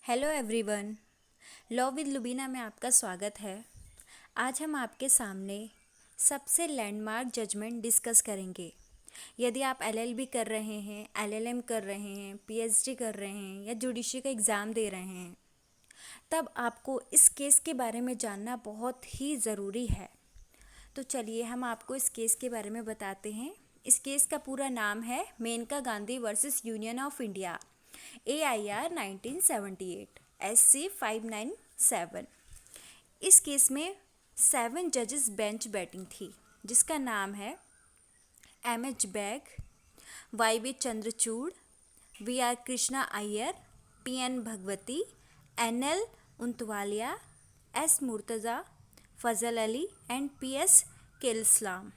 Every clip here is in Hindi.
Hello everyone. लॉ विद लुबीना में आपका स्वागत है। आज हम आपके सामने सबसे लैंडमार्क जजमेंट डिस्कस करेंगे। यदि आप एलएलबी कर रहे हैं, एलएलएम कर रहे हैं, पीएचडी कर रहे हैं या जुडिशरी का एग्ज़ाम दे रहे हैं, तब आपको इस केस के बारे में जानना बहुत ही ज़रूरी है। तो चलिए हम आपको इस केस के बारे में बताते हैं। इस केस का पूरा नाम है Maneka Gandhi versus Union of India, AIR 1978 SC 597। इस केस में 7 जजेस बेंच बैटिंग थी, जिसका नाम है MH Beg, YV Chandrachud, VR Krishna Iyer, PN Bhagwati, NL Untwalia, S Murtaza, Fazal Ali and PS केलस्लाम।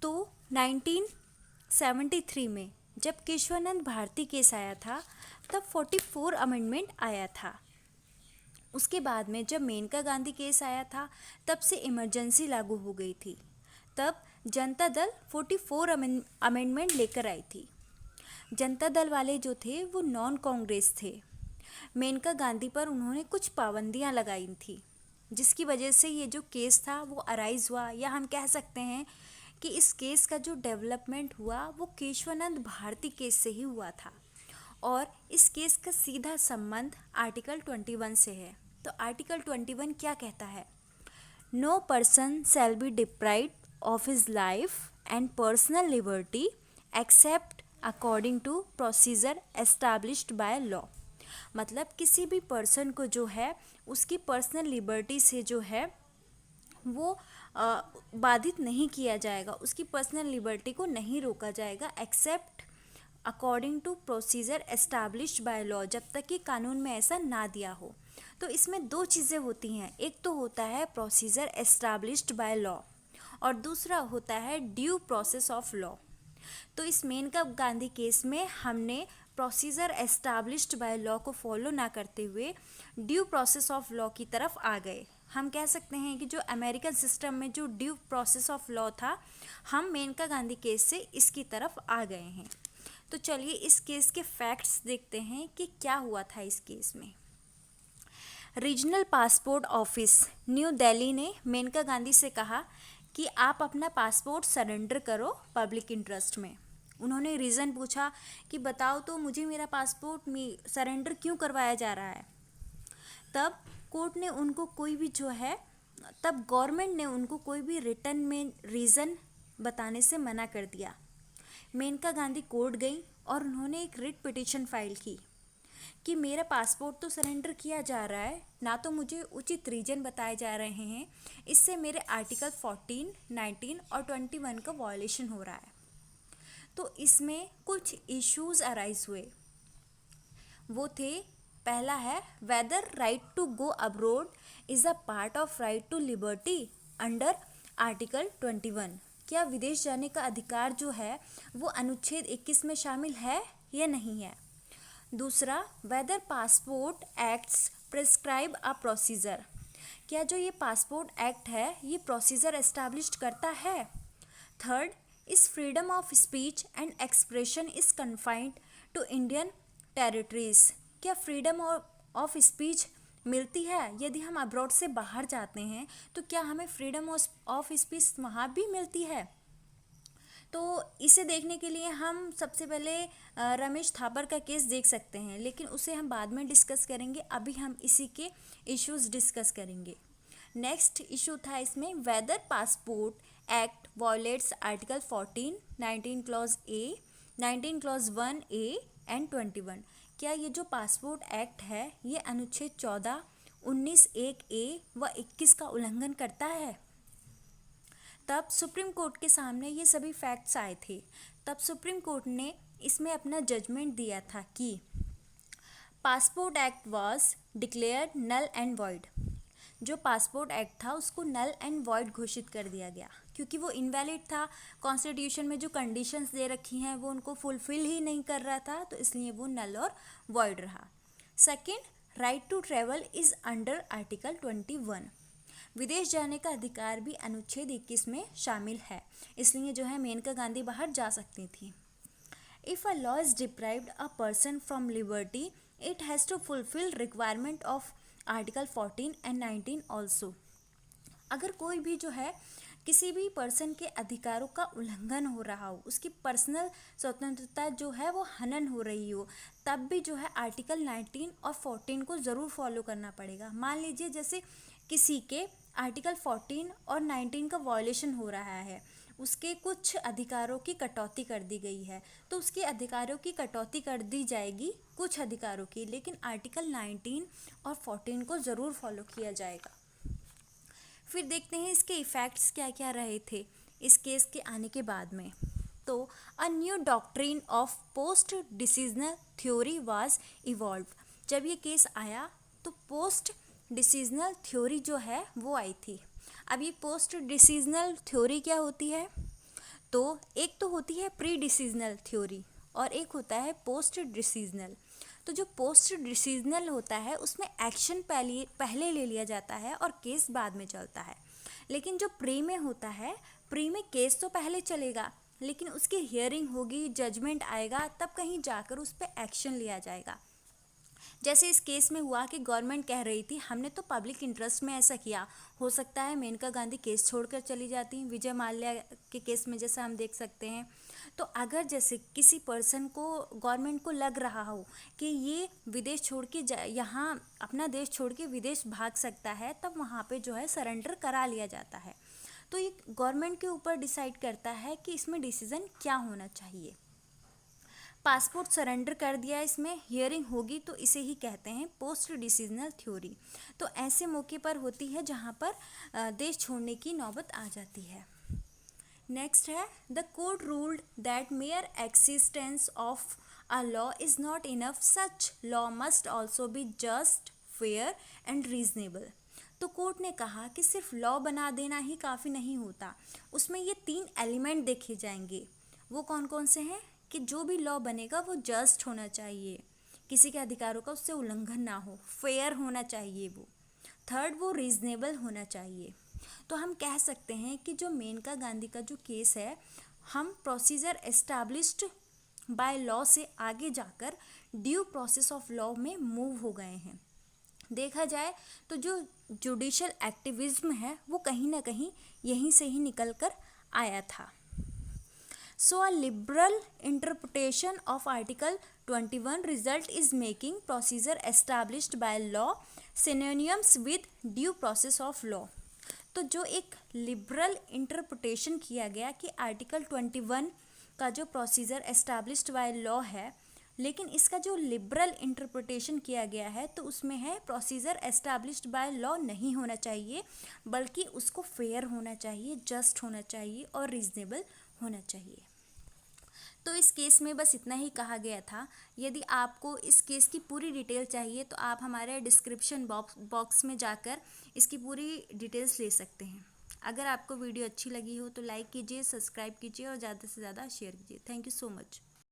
तो 1973 में जब केशवानंद भारती केस आया था, तब 44 अमेंडमेंट आया था। उसके बाद में जब मेनका गांधी केस आया था, तब से इमरजेंसी लागू हो गई थी। तब जनता दल 44 अमेंडमेंट लेकर आई थी। जनता दल वाले जो थे वो नॉन कांग्रेस थे। मेनका गांधी पर उन्होंने कुछ पाबंदियां लगाई थी, जिसकी वजह से ये जो केस था वो अराइज हुआ, या हम कह सकते हैं कि इस केस का जो डेवलपमेंट हुआ वो केशवानंद भारती केस से ही हुआ था। और इस केस का सीधा संबंध आर्टिकल 21 से है। तो आर्टिकल 21 क्या कहता है? No person shall be deprived of his life and personal liberty except according to procedure established by law. मतलब किसी भी पर्सन को जो है उसकी पर्सनल लिबर्टी से जो है वो बाधित नहीं किया जाएगा, उसकी पर्सनल लिबर्टी को नहीं रोका जाएगा, except according to procedure established by law, जब तक कि कानून में ऐसा ना दिया हो। तो इसमें दो चीज़ें होती हैं, एक तो होता है प्रोसीजर एस्टैब्लिश्ड बाय लॉ और दूसरा होता है ड्यू प्रोसेस ऑफ लॉ। तो इस मेनका गांधी केस में हमने प्रोसीजर एस्टैब्लिश्ड बाय लॉ को फॉलो ना करते हुए ड्यू प्रोसेस ऑफ लॉ की तरफ आ गए। हम कह सकते हैं कि जो अमेरिकन सिस्टम में जो ड्यू प्रोसेस ऑफ लॉ था, हम मेनका गांधी केस से इसकी तरफ आ गए हैं। तो चलिए इस केस के फैक्ट्स देखते हैं कि क्या हुआ था इस केस में। Regional passport office new Delhi ने मेनका गांधी से कहा कि आप अपना पासपोर्ट सरेंडर करो पब्लिक इंटरेस्ट में। उन्होंने रीज़न पूछा कि बताओ तो मुझे मेरा पासपोर्ट सरेंडर क्यों करवाया जा रहा है। तब कोर्ट ने उनको कोई भी जो है तब गवर्नमेंट ने उनको कोई भी रिटर्न में रीज़न बताने से मना कर दिया। मेनका गांधी कोर्ट गई और उन्होंने एक रिट पिटीशन फाइल की कि मेरा पासपोर्ट तो सरेंडर किया जा रहा है, ना तो मुझे उचित रीजन बताए जा रहे हैं, इससे मेरे आर्टिकल 14, 19 और 21 का वायलेशन हो रहा है। तो इसमें कुछ इश्यूज अराइज हुए। वो थे, पहला है whether right to go abroad is a part of right to liberty under article 21। क्या विदेश जाने का अधिकार जो है वो अनुच्छेद 21 में शामिल है या नहीं है। दूसरा, whether passport acts prescribe a procedure, क्या जो ये पासपोर्ट एक्ट है ये प्रोसीजर एस्टैब्लिश करता है। Third, is freedom of speech and expression is confined to Indian territories, क्या फ्रीडम ऑफ स्पीच मिलती है। यदि हम अब्रॉड से बाहर जाते हैं तो क्या हमें फ्रीडम ऑफ स्पीच वहाँ भी मिलती है। तो इसे देखने के लिए हम सबसे पहले रमेश थापर का केस देख सकते हैं, लेकिन उसे हम बाद में डिस्कस करेंगे। अभी हम इसी के इश्यूज डिस्कस करेंगे। नेक्स्ट इशू था इसमें, whether passport act violates article 14, 19 clause A, 19 clause 1A and 21, क्या ये जो पासपोर्ट एक्ट है ये अनुच्छेद 14, 19(1)(a) व 21 का उल्लंघन करता है। तब सुप्रीम कोर्ट के सामने ये सभी फैक्ट्स आए थे। तब सुप्रीम कोर्ट ने इसमें अपना जजमेंट दिया था कि passport act was declared null and void. जो पासपोर्ट एक्ट था उसको नल एंड वॉइड घोषित कर दिया गया, क्योंकि वो इनवैलिड था। कॉन्स्टिट्यूशन में जो कंडीशंस दे रखी हैं वो उनको फुलफिल ही नहीं कर रहा था, तो इसलिए वो नल और वॉइड रहा। Second, right to travel is under article 21, विदेश जाने का अधिकार भी अनुच्छेद 21 में शामिल है, इसलिए जो है मेनका गांधी बाहर जा सकती थी। If a law is deprived a person from liberty it has to fulfil requirement of article 14 and 19 also. अगर कोई भी जो है किसी भी पर्सन के अधिकारों का उल्लंघन हो रहा हो, उसकी पर्सनल स्वतंत्रता जो है वो हनन हो रही हो, तब भी जो है आर्टिकल 19 और 14 को ज़रूर फॉलो करना पड़ेगा। मान लीजिए जैसे किसी के आर्टिकल 14 और 19 का वॉयलेशन हो रहा है, उसके कुछ अधिकारों की कटौती कर दी गई है, तो उसके अधिकारों की कटौती कर दी जाएगी कुछ अधिकारों की, लेकिन आर्टिकल 19 और 14 को ज़रूर फॉलो किया जाएगा। फिर देखते हैं इसके इफ़ेक्ट्स क्या क्या रहे थे इस केस के आने के बाद में। तो a new doctrine of post decisional theory was evolve. जब ये केस आया तो पोस्ट डिसीजनल थ्योरी जो है वो आई थी। अब ये पोस्ट डिसीजनल थ्योरी क्या होती है? तो एक तो होती है प्री डिसीजनल थ्योरी और एक होता है पोस्ट डिसीजनल। तो जो पोस्ट डिसीजनल होता है उसमें एक्शन पहले ले लिया जाता है और केस बाद में चलता है। लेकिन जो प्री में होता है, प्री में केस तो पहले चलेगा लेकिन उसकी हियरिंग होगी, जजमेंट आएगा, तब कहीं जाकर उस पर एक्शन लिया जाएगा। जैसे इस केस में हुआ कि गवर्नमेंट कह रही थी हमने तो पब्लिक इंटरेस्ट में ऐसा किया, हो सकता है मेनका गांधी केस छोड़कर चली जाती, विजय माल्या के केस में जैसा हम देख सकते हैं। तो अगर जैसे किसी पर्सन को, गवर्नमेंट को लग रहा हो कि ये विदेश छोड़ के यहाँ अपना देश छोड़ के विदेश भाग सकता है, तब वहाँ पे जो है सरेंडर करा लिया जाता है। तो ये गवर्नमेंट के ऊपर डिसाइड करता है कि इसमें डिसीज़न क्या होना चाहिए। पासपोर्ट सरेंडर कर दिया, इसमें हियरिंग होगी, तो इसे ही कहते हैं पोस्ट डिसीजनल थ्योरी। तो ऐसे मौके पर होती है जहाँ पर देश छोड़ने की नौबत आ जाती है। नेक्स्ट है the court ruled that mayor existence of a law is not enough, such law must also be just, fair and reasonable. तो कोर्ट ने कहा कि सिर्फ लॉ बना देना ही काफ़ी नहीं होता, उसमें ये 3 एलिमेंट देखे जाएंगे। वो कौन कौन से हैं? कि जो भी लॉ बनेगा वो जस्ट होना चाहिए, किसी के अधिकारों का उससे उल्लंघन ना हो, फेयर होना चाहिए वो। थर्ड, वो रीजनेबल होना चाहिए। तो हम कह सकते हैं कि जो मेनका गांधी का जो केस है, हम प्रोसीजर एस्टैब्लिश्ड बाय लॉ से आगे जाकर ड्यू प्रोसेस ऑफ लॉ में मूव हो गए हैं। देखा जाए तो जो जुडिशल एक्टिविज्म है वो कहीं ना कहीं यहीं से ही निकल कर आया था। So a liberal interpretation of Article 21 result is making procedure established by law synonymous with due process of law। तो जो एक लिबरल इंटरप्रिटेशन किया गया कि आर्टिकल 21 का जो प्रोसीजर एस्टैब्लिश्ड बाय लॉ है, लेकिन इसका जो लिबरल इंटरप्रिटेशन किया गया है तो उसमें है प्रोसीजर एस्टैब्लिश्ड बाय लॉ नहीं होना चाहिए, बल्कि उसको फेयर होना चाहिए, जस्ट होना चाहिए और रीजनेबल होना चाहिए। तो इस केस में बस इतना ही कहा गया था। यदि आपको इस केस की पूरी डिटेल चाहिए तो आप हमारे डिस्क्रिप्शन बॉक्स में जाकर इसकी पूरी डिटेल्स ले सकते हैं। अगर आपको वीडियो अच्छी लगी हो तो लाइक कीजिए, सब्सक्राइब कीजिए और ज़्यादा से ज़्यादा शेयर कीजिए। Thank you so much.